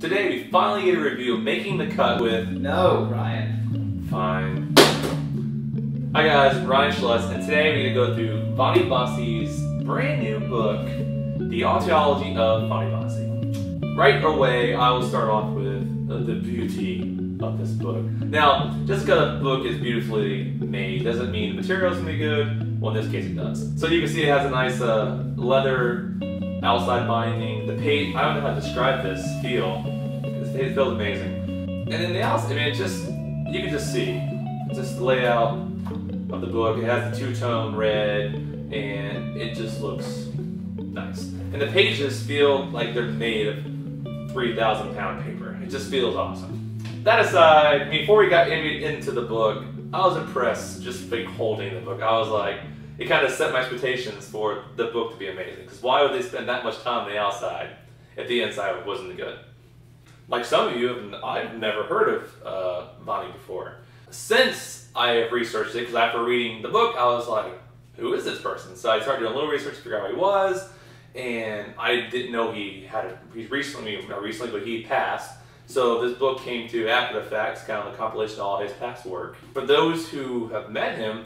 Today we finally get a review of Making the Cut with... No, Ryan. Fine. Hi guys, Ryan Schlutz, and today we're going to go through Vanni Bossi's brand new book, The Aretalogy of Vanni Bossi. Right away, I will start off with the beauty of this book. Now, just because a book is beautifully made doesn't mean the material is going to be good. Well, in this case it does. So you can see it has a nice leather outside binding. The page, I don't know how to describe this feel. It feels amazing. And then the outside, I mean, you can just see. Just the layout of the book. It has the two-tone red, and it just looks nice. And the pages feel like they're made of 3,000-pound paper. It just feels awesome. That aside, I mean, before we got into the book, I was impressed just like holding the book. I was like, it kind of set my expectations for the book to be amazing. Because why would they spend that much time on the outside if the inside wasn't good? Like some of you, I've never heard of Vanni before. Since I have researched it, because after reading the book, I was like, who is this person? So I started doing a little research to figure out who he was, and I didn't know he recently, but he passed. So this book came to after the fact, kind of a compilation of all his past work. For those who have met him,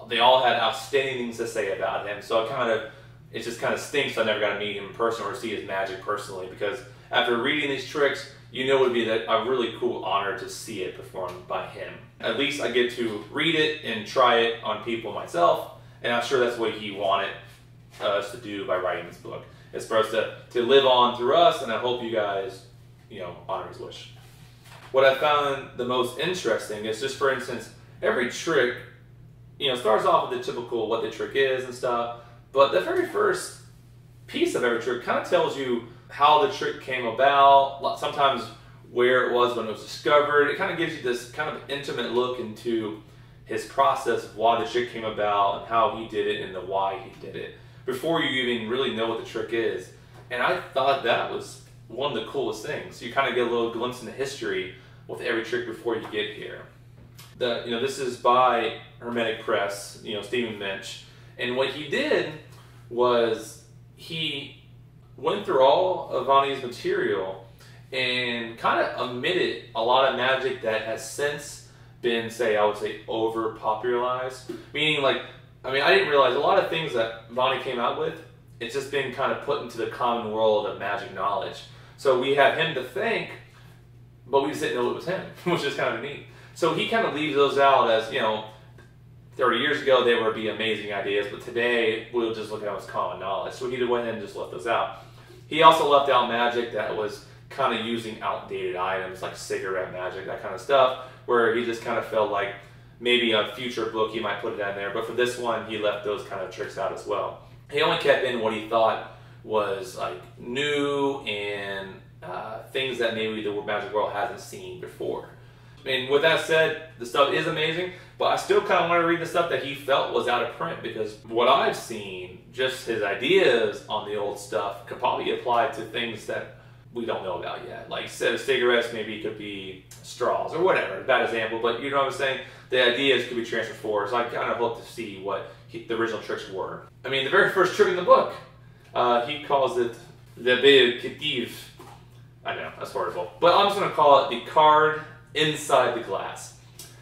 they all had outstanding things to say about him. So it just kind of stinks I never got to meet him in person or see his magic personally, because after reading these tricks, you know it would be a really cool honor to see it performed by him. At least I get to read it and try it on people myself, and I'm sure that's what he wanted us to do by writing this book. It's for us to live on through us, and I hope you guys, honor his wish. What I found the most interesting is just, for instance, every trick, starts off with the typical what the trick is and stuff, but the very first piece of every trick kind of tells you how the trick came about, sometimes where it was when it was discovered. It kind of gives you this kind of intimate look into his process of why the trick came about and how he did it and the why he did it, before you even really know what the trick is. And I thought that was one of the coolest things. You kind of get a little glimpse into history with every trick before you get here. This is by Hermetic Press, Stephen Minch. And what he did was he went through all of Vanni's material and kind of omitted a lot of magic that has since been, I would say, over-popularized. Meaning, I didn't realize a lot of things that Vanni came out with, it's just been kind of put into the common world of magic knowledge. So we have him to thank, but we just didn't know it was him, which is kind of neat. So he kind of leaves those out as, 30 years ago they would be amazing ideas, but today we'll just look at them as common knowledge. So he went ahead and just left those out. He also left out magic that was kind of using outdated items like cigarette magic, that kind of stuff, where he just kind of felt like maybe a future book he might put it in there, but for this one he left those kind of tricks out as well. He only kept in what he thought was new and things that maybe the magic world hasn't seen before. And with that said, the stuff is amazing, but I still kind of want to read the stuff that he felt was out of print, because what I've seen, just his ideas on the old stuff, could probably apply to things that we don't know about yet. Like instead of cigarettes, maybe it could be straws or whatever. Bad example, but you know what I'm saying? The ideas could be transferred forward, so I kind of hope to see what the original tricks were. I mean, the very first trick in the book, he calls it the Beative. I know, that's horrible. But I'm just going to call it the card inside the glass.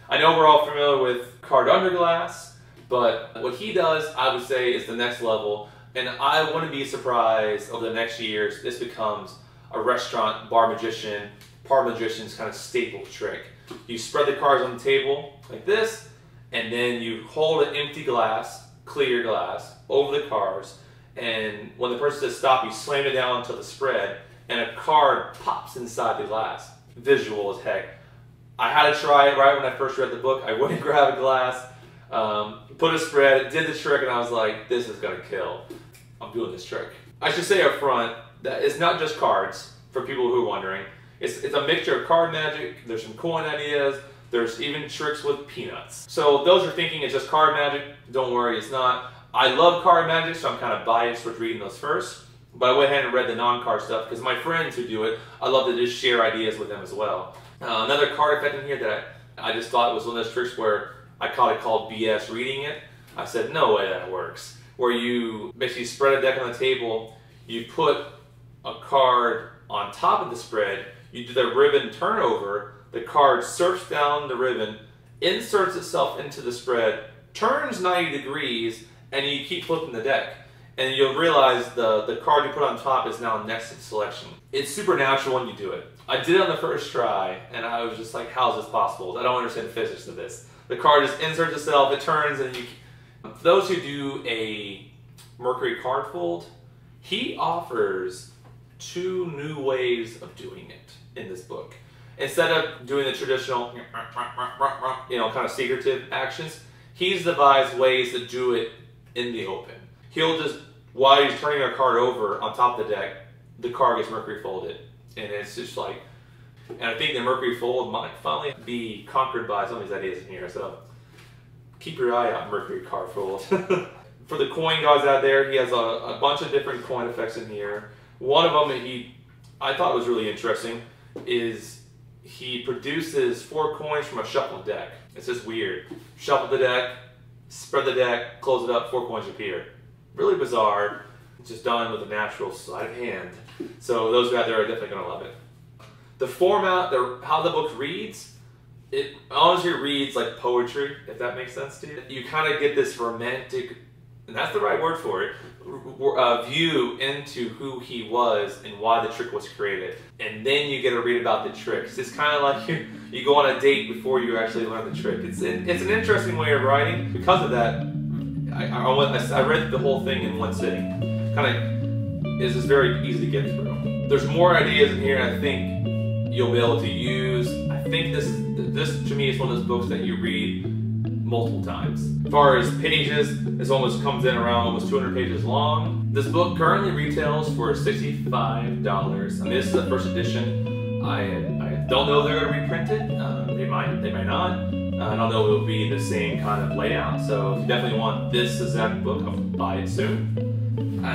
I know we're all familiar with card under glass, but what he does, I would say, is the next level. And I wouldn't be surprised over the next years this becomes a restaurant bar magician's kind of staple trick. You spread the cards on the table like this, and then you hold an empty glass, clear glass, over the cards, and when the person says stop, you slam it down until the spread, and a card pops inside the glass. Visual as heck. I had to try it right when I first read the book. I went and grabbed a glass, put a spread, did the trick, and I was like, this is gonna kill. I'm doing this trick. I should say up front that it's not just cards, for people who are wondering. It's a mixture of card magic, there's some coin ideas, there's even tricks with peanuts. So those are thinking it's just card magic, don't worry, it's not. I love card magic, so I'm kind of biased with reading those first. But I went ahead and read the non-card stuff, because my friends who do it, I love to just share ideas with them as well. Another card effect in here that I just thought was one of those tricks where I caught it called BS reading it. I said, no way that works. Where you basically spread a deck on the table, you put a card on top of the spread, you do the ribbon turnover, the card surfs down the ribbon, inserts itself into the spread, turns 90 degrees, and you keep flipping the deck. And you'll realize the card you put on top is now next to the selection. It's supernatural when you do it. I did it on the first try, and I was just like, how is this possible? I don't understand the physics of this. The card just inserts itself, it turns, and you... For those who do a Mercury card fold, he offers 2 new ways of doing it in this book. Instead of doing the traditional, kind of secretive actions, he's devised ways to do it in the open. He'll just, while he's turning a card over on top of the deck, the card gets Mercury folded. And it's just like, and I think the Mercury fold might finally be conquered by some of these ideas in here. So keep your eye out, Mercury card fold. For the coin guys out there, he has a bunch of different coin effects in here. One of them that I thought was really interesting is he produces 4 coins from a shuffled deck. It's just weird. Shuffle the deck, spread the deck, close it up, 4 coins appear. Really bizarre. It's just done with a natural sleight of hand. So those out there are definitely going to love it. The format, how the book reads, it honestly reads like poetry, if that makes sense to you. You kind of get this romantic, and that's the right word for it, view into who he was and why the trick was created. And then you get to read about the tricks. It's kind of like you go on a date before you actually learn the trick. It's an interesting way of writing. Because of that, I read the whole thing in one sitting. Kind of is just very easy to get through. There's more ideas in here, and I think you'll be able to use. I think this to me is one of those books that you read multiple times. As far as pages, this almost comes in around almost 200 pages long. This book currently retails for $65. I mean, this is the first edition. I don't know if they're going to reprint it. They might not. I don't know if it'll be the same kind of layout. So if you definitely want this exact book, I'll buy it soon.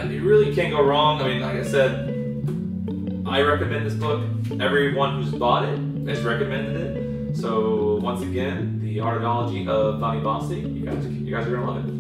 You really can't go wrong. I mean, like I said, I recommend this book. Everyone who's bought it has recommended it. So once again, the Aretalogy of Vanni Bossi. You guys are gonna love it.